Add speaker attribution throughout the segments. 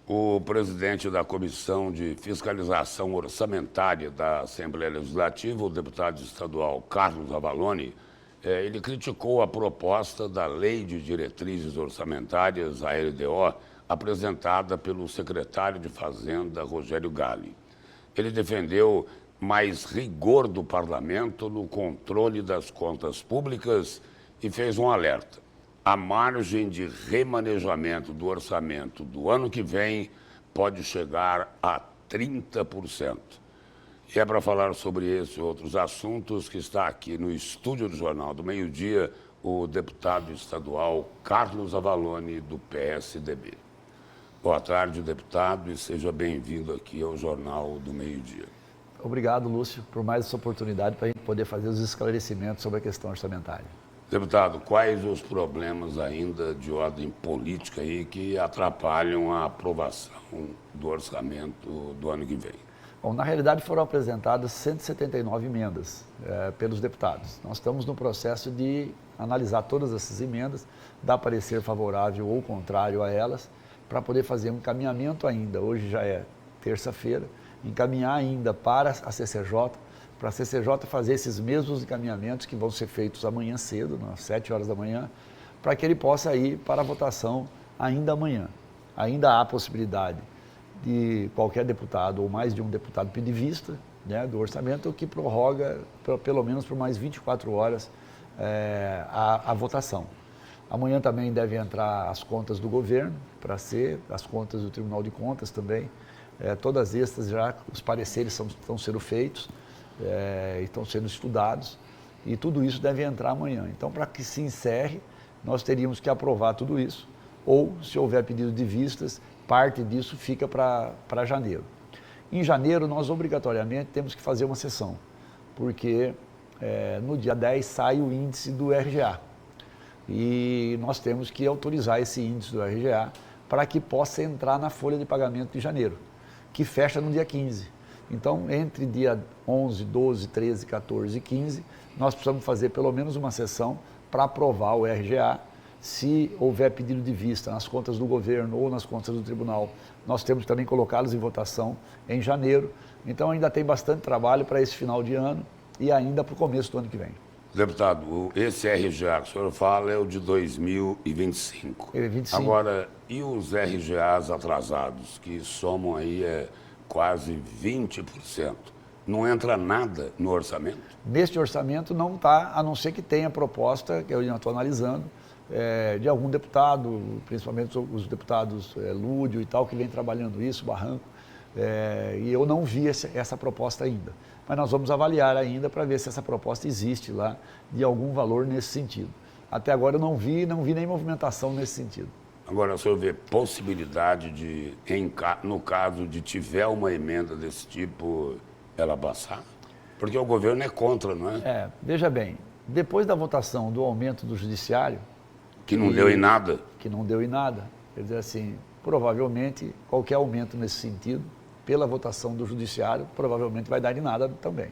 Speaker 1: O presidente da Comissão de Fiscalização Orçamentária da Assembleia Legislativa, o deputado estadual Carlos Avalone, ele criticou a proposta da Lei de Diretrizes Orçamentárias, a LDO, apresentada pelo secretário de Fazenda, Rogério Galli. Ele defendeu mais rigor do parlamento no controle das contas públicas e fez um alerta. A margem de remanejamento do orçamento do ano que vem pode chegar a 30%. E é para falar sobre esse e outros assuntos que está aqui no estúdio do Jornal do Meio-Dia o deputado estadual Carlos Avalone, do PSDB. Boa tarde, deputado, e seja bem-vindo aqui ao Jornal do Meio-Dia.
Speaker 2: Obrigado, Lúcio, por mais essa oportunidade para a gente poder fazer os esclarecimentos sobre a questão orçamentária.
Speaker 1: Deputado, quais os problemas ainda de ordem política aí que atrapalham a aprovação do orçamento do ano que vem?
Speaker 2: Bom, na realidade foram apresentadas 179 emendas pelos deputados. Nós estamos no processo de analisar todas essas emendas, dar parecer favorável ou contrário a elas, para poder fazer um encaminhamento ainda, hoje já é terça-feira, encaminhar ainda para a CCJ, para a CCJ fazer esses mesmos encaminhamentos que vão ser feitos amanhã cedo, às 7 horas da manhã, para que ele possa ir para a votação ainda amanhã. Ainda há possibilidade de qualquer deputado ou mais de um deputado pedir vista, né, do orçamento, o que prorroga pelo menos por mais 24 horas a votação. Amanhã também devem entrar as contas do governo, para ser, as contas do Tribunal de Contas também. Todas estas já, os pareceres estão sendo feitos, estão sendo estudados, e tudo isso deve entrar amanhã. Então, para que se encerre, nós teríamos que aprovar tudo isso, ou, se houver pedido de vistas, parte disso fica para janeiro. Em janeiro, nós obrigatoriamente temos que fazer uma sessão, porque no dia 10 sai o índice do RGA, e nós temos que autorizar esse índice do RGA para que possa entrar na folha de pagamento de janeiro, que fecha no dia 15. Então, entre dia 11, 12, 13, 14 e 15, nós precisamos fazer pelo menos uma sessão para aprovar o RGA. Se houver pedido de vista nas contas do governo ou nas contas do tribunal, nós temos que também colocá-los em votação em janeiro. Então, ainda tem bastante trabalho para esse final de ano e ainda para o começo do ano que vem.
Speaker 1: Deputado, esse RGA que o senhor fala é o de 2025.
Speaker 2: 25.
Speaker 1: Agora, e os RGAs atrasados, que somam aí quase 20%? Não entra nada no orçamento?
Speaker 2: Neste orçamento não está, a não ser que tenha proposta, que eu ainda estou analisando, de algum deputado, principalmente os deputados Lúdio e tal, que vem trabalhando isso, Barranco, e eu não vi essa proposta ainda. Mas nós vamos avaliar ainda para ver se essa proposta existe lá, de algum valor nesse sentido. Até agora eu não vi nem movimentação nesse sentido.
Speaker 1: Agora, o senhor vê possibilidade de, no caso de tiver uma emenda desse tipo, ela passar? Porque o governo é contra, não é?
Speaker 2: Veja bem, depois da votação do aumento do judiciário...
Speaker 1: Que não deu em nada.
Speaker 2: Que não deu em nada. Quer dizer assim, provavelmente qualquer aumento nesse sentido, pela votação do judiciário, provavelmente vai dar em nada também.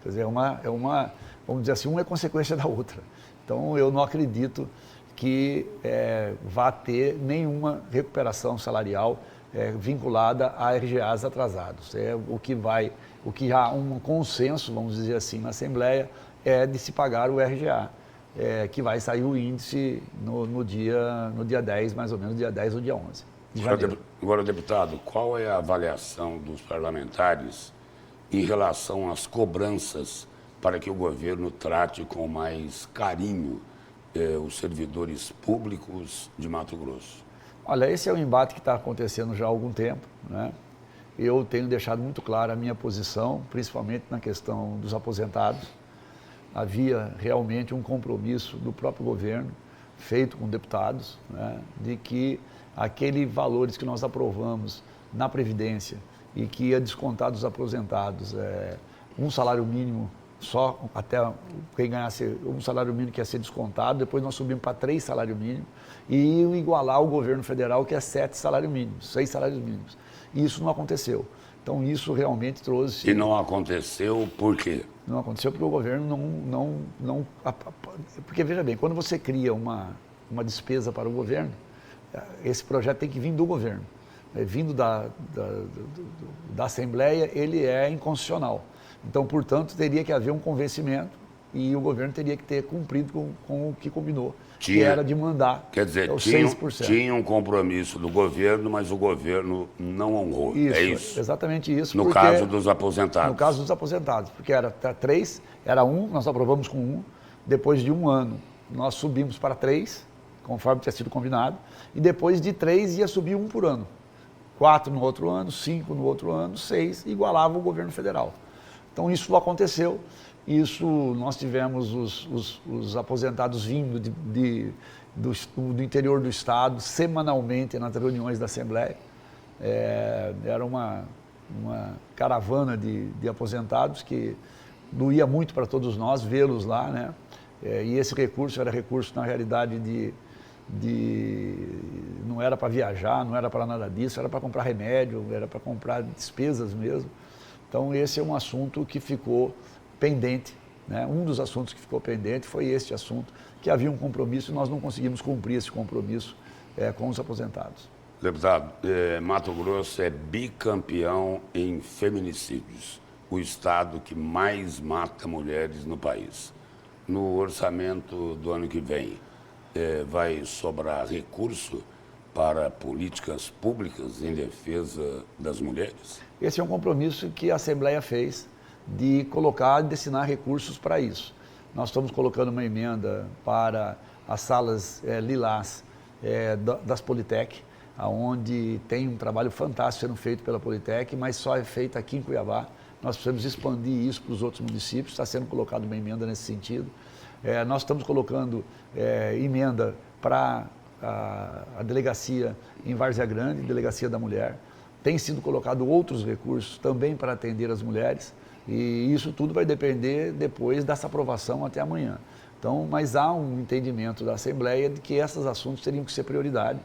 Speaker 2: Quer dizer, vamos dizer assim, uma é consequência da outra. Então, eu não acredito que vá ter nenhuma recuperação salarial vinculada a RGAs atrasados. O que há um consenso, vamos dizer assim, na Assembleia, é de se pagar o RGA, que vai sair o índice no dia 10, mais ou menos, dia 10 ou dia 11.
Speaker 1: Agora, deputado, qual é a avaliação dos parlamentares em relação às cobranças para que o governo trate com mais carinho os servidores públicos de Mato Grosso?
Speaker 2: Olha, esse é um embate que está acontecendo já há algum tempo, né? Eu tenho deixado muito clara a minha posição, principalmente na questão dos aposentados. Havia realmente um compromisso do próprio governo, feito com deputados, né, de que aqueles valores que nós aprovamos na Previdência e que ia descontar dos aposentados um salário mínimo só, até quem ganhasse um salário mínimo que ia ser descontado, depois nós subimos para 3 salários mínimos e igualar o governo federal, que é 7 salários mínimos, 6 salários mínimos. E isso não aconteceu. Então, isso realmente trouxe...
Speaker 1: E não aconteceu por quê?
Speaker 2: Não aconteceu porque o governo não... Porque, veja bem, quando você cria uma despesa para o governo, esse projeto tem que vir do governo. vindo da Assembleia, ele é inconstitucional. Então, portanto, teria que haver um convencimento e o governo teria que ter cumprido com o que combinou, que era de mandar,
Speaker 1: quer dizer,
Speaker 2: os
Speaker 1: tinha
Speaker 2: 6%.
Speaker 1: Tinha um compromisso do governo, mas o governo não honrou.
Speaker 2: Isso,
Speaker 1: é isso?
Speaker 2: Exatamente isso.
Speaker 1: No caso dos aposentados.
Speaker 2: No caso dos aposentados, porque era 3, era 1, nós aprovamos com 1, depois de 1 ano nós subimos para 3, conforme tinha sido combinado, e depois de 3 ia subir 1 por ano. 4 no outro ano, 5 no outro ano, 6, igualava o governo federal. Então isso aconteceu, isso nós tivemos os aposentados vindo do interior do estado, semanalmente nas reuniões da Assembleia. Era uma caravana de aposentados que doía muito para todos nós vê-los lá, né? E esse recurso era recurso, na realidade, não era para viajar, não era para nada disso, era para comprar remédio, era para comprar despesas mesmo. Então, esse é um assunto que ficou pendente, né? Um dos assuntos que ficou pendente foi este assunto, que havia um compromisso e nós não conseguimos cumprir esse compromisso com os aposentados.
Speaker 1: Deputado, Mato Grosso é bicampeão em feminicídios, o estado que mais mata mulheres no país. No orçamento do ano que vem, vai sobrar recurso para políticas públicas em defesa das mulheres?
Speaker 2: Esse é um compromisso que a Assembleia fez de colocar e destinar recursos para isso. Nós estamos colocando uma emenda para as salas lilás das Politec, onde tem um trabalho fantástico sendo feito pela Politec, mas só é feito aqui em Cuiabá. Nós precisamos expandir isso para os outros municípios, está sendo colocada uma emenda nesse sentido. Nós estamos colocando emenda para a delegacia em Várzea Grande, Delegacia da Mulher. Tem sido colocado outros recursos também para atender as mulheres e isso tudo vai depender depois dessa aprovação até amanhã. Então, mas há um entendimento da Assembleia de que esses assuntos teriam que ser prioridade.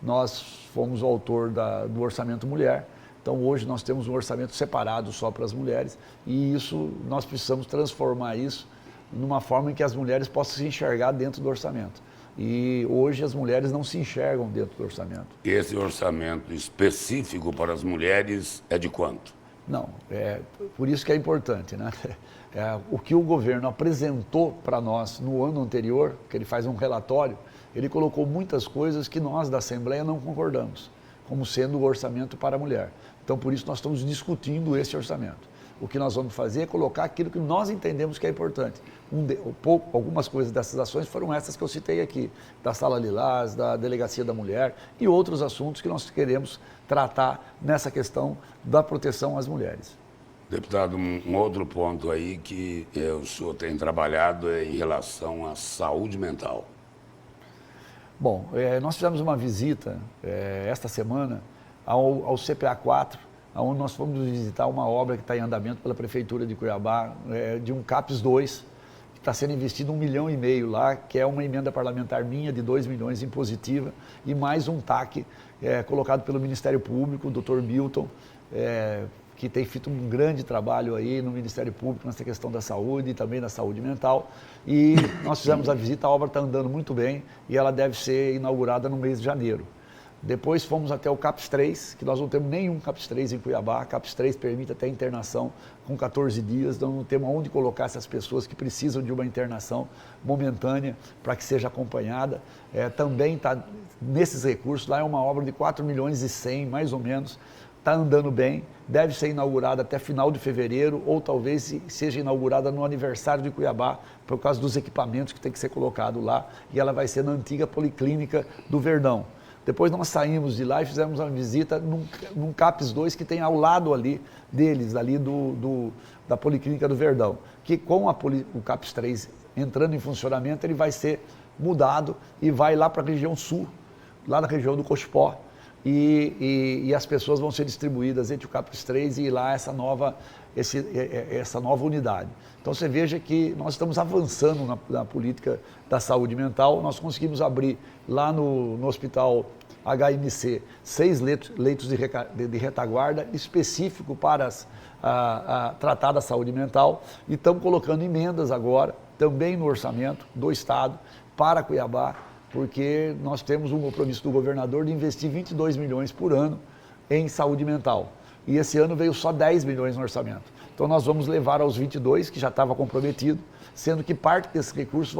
Speaker 2: Nós fomos o autor do Orçamento Mulher, então hoje nós temos um orçamento separado só para as mulheres e isso nós precisamos transformar isso numa forma em que as mulheres possam se enxergar dentro do orçamento. E hoje as mulheres não se enxergam dentro do orçamento.
Speaker 1: Esse orçamento específico para as mulheres é de quanto?
Speaker 2: Não, por isso que é importante, né? O que o governo apresentou para nós no ano anterior, que ele faz um relatório, ele colocou muitas coisas que nós da Assembleia não concordamos, como sendo o orçamento para a mulher. Então, por isso nós estamos discutindo esse orçamento. O que nós vamos fazer é colocar aquilo que nós entendemos que é importante. Algumas coisas dessas ações foram essas que eu citei aqui, da Sala Lilás, da Delegacia da Mulher e outros assuntos que nós queremos tratar nessa questão da proteção às mulheres.
Speaker 1: Deputado, um outro ponto aí que o senhor tem trabalhado é em relação à saúde mental.
Speaker 2: Bom, nós fizemos uma visita esta semana ao CPA4, onde nós fomos visitar uma obra que está em andamento pela Prefeitura de Cuiabá, de um CAPES 2, que está sendo investido R$1,5 milhão lá, que é uma emenda parlamentar minha de R$2 milhões impositiva, e mais um TAC colocado pelo Ministério Público, o Dr. Milton, que tem feito um grande trabalho aí no Ministério Público nessa questão da saúde e também da saúde mental. E nós fizemos a visita, a obra está andando muito bem e ela deve ser inaugurada no mês de janeiro. Depois fomos até o CAPES 3, que nós não temos nenhum CAPES 3 em Cuiabá. CAPES 3 permite até internação com 14 dias, então não temos onde colocar essas pessoas que precisam de uma internação momentânea para que seja acompanhada. Também está nesses recursos, lá é uma obra de 4 milhões e 100, mais ou menos, está andando bem, deve ser inaugurada até final de fevereiro ou talvez seja inaugurada no aniversário de Cuiabá, por causa dos equipamentos que tem que ser colocado lá, e ela vai ser na antiga Policlínica do Verdão. Depois nós saímos de lá e fizemos uma visita num CAPES 2 que tem ao lado ali deles, ali da Policlínica do Verdão, que com o CAPES 3 entrando em funcionamento, ele vai ser mudado e vai lá para a região sul, lá na região do Cochipó, e as pessoas vão ser distribuídas entre o CAPES 3 e lá essa nova unidade. Então você veja que nós estamos avançando na política da saúde mental. Nós conseguimos abrir lá no hospital HMC 6 leitos de retaguarda específico para tratar da saúde mental e estamos colocando emendas agora, também no orçamento do Estado, para Cuiabá, porque nós temos um compromisso do governador de investir 22 milhões por ano em saúde mental. E esse ano veio só 10 milhões no orçamento. Então nós vamos levar aos 22, que já estava comprometido, sendo que parte desses recursos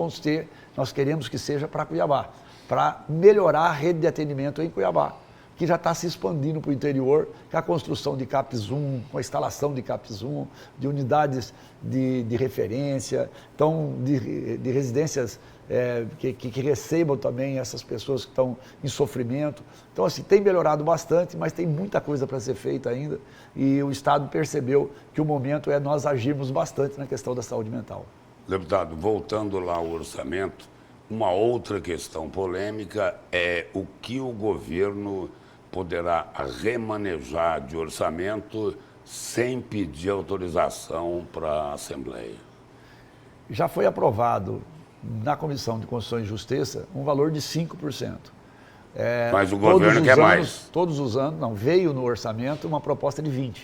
Speaker 2: nós queremos que seja para Cuiabá, para melhorar a rede de atendimento em Cuiabá, que já está se expandindo para o interior, com a construção de CAPS 1, com a instalação de CAPS 1, de unidades de referência, então de residências que recebam também essas pessoas que estão em sofrimento. Então, assim, tem melhorado bastante, mas tem muita coisa para ser feita ainda, e o Estado percebeu que o momento é nós agirmos bastante na questão da saúde mental.
Speaker 1: Deputado, voltando lá ao orçamento, uma outra questão polêmica é o que o governo poderá remanejar de orçamento sem pedir autorização para a Assembleia.
Speaker 2: Já foi aprovado na Comissão de Constituição e Justiça um valor de 5%.
Speaker 1: Mas o governo quer mais.
Speaker 2: Todos os anos, não, veio no orçamento uma proposta de 20%.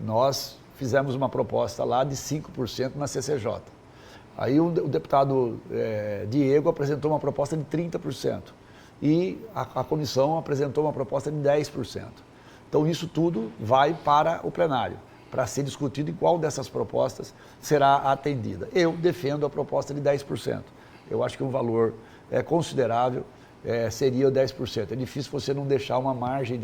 Speaker 2: Nós fizemos uma proposta lá de 5% na CCJ. Aí o deputado Diego apresentou uma proposta de 30%. E a comissão apresentou uma proposta de 10%. Então isso tudo vai para o plenário, para ser discutido em qual dessas propostas será atendida. Eu defendo a proposta de 10%. Eu acho que um valor considerável seria o 10%. É difícil você não deixar uma margem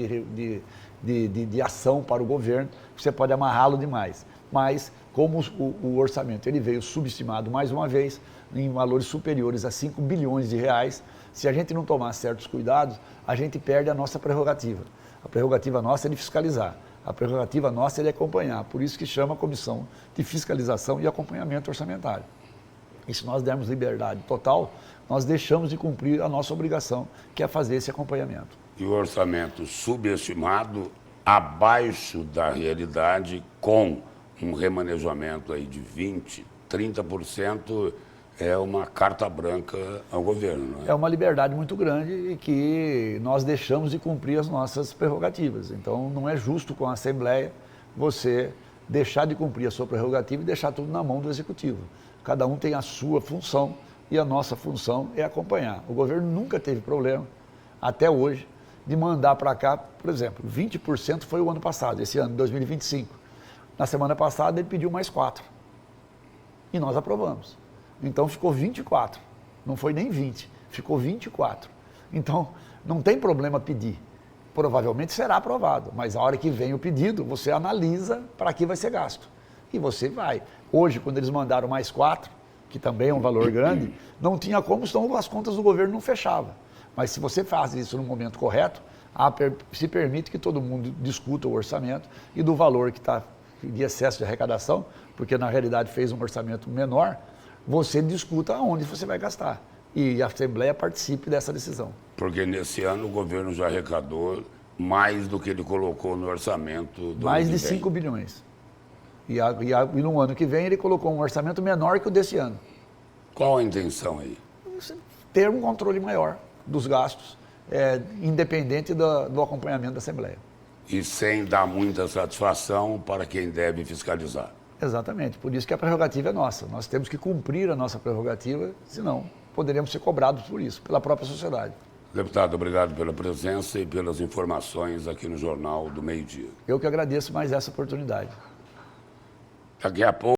Speaker 2: de ação para o governo, você pode amarrá-lo demais. Mas, como o orçamento ele veio subestimado mais uma vez, em valores superiores a 5 bilhões de reais, se a gente não tomar certos cuidados, a gente perde a nossa prerrogativa. A prerrogativa nossa é de fiscalizar. A prerrogativa nossa é de acompanhar. Por isso que chama a Comissão de Fiscalização e Acompanhamento Orçamentário. E se nós dermos liberdade total, nós deixamos de cumprir a nossa obrigação, que é fazer esse acompanhamento.
Speaker 1: E o orçamento subestimado, abaixo da realidade, com um remanejamento aí de 20%, 30%, é uma carta branca ao governo. Não é?
Speaker 2: É uma liberdade muito grande e que nós deixamos de cumprir as nossas prerrogativas. Então, não é justo com a Assembleia você deixar de cumprir a sua prerrogativa e deixar tudo na mão do Executivo. Cada um tem a sua função e a nossa função é acompanhar. O governo nunca teve problema, até hoje, de mandar para cá, por exemplo, 20% foi o ano passado, esse ano, 2025. Na semana passada, ele pediu mais 4%. E nós aprovamos. Então, ficou 24%. Não foi nem 20%, ficou 24%. Então, não tem problema pedir. Provavelmente será aprovado, mas a hora que vem o pedido, você analisa para que vai ser gasto. E você vai. Hoje, quando eles mandaram mais 4%, que também é um valor grande, não tinha como, senão as contas do governo não fechavam. Mas se você faz isso no momento correto, se permite que todo mundo discuta o orçamento e do valor que está de excesso de arrecadação, porque na realidade fez um orçamento menor, você discuta aonde você vai gastar. E a Assembleia participe dessa decisão.
Speaker 1: Porque nesse ano o governo já arrecadou mais do que ele colocou no orçamento do
Speaker 2: Mais
Speaker 1: ano
Speaker 2: de
Speaker 1: que vem.
Speaker 2: 5 bilhões. E no ano que vem ele colocou um orçamento menor que o desse ano.
Speaker 1: Qual a intenção aí?
Speaker 2: Ter um controle maior dos gastos, independente do acompanhamento da Assembleia.
Speaker 1: E sem dar muita satisfação para quem deve fiscalizar.
Speaker 2: Exatamente, por isso que a prerrogativa é nossa. Nós temos que cumprir a nossa prerrogativa, senão poderíamos ser cobrados por isso, pela própria sociedade.
Speaker 1: Deputado, obrigado pela presença e pelas informações aqui no Jornal do Meio-Dia.
Speaker 2: Eu que agradeço mais essa oportunidade.
Speaker 1: Daqui a pouco.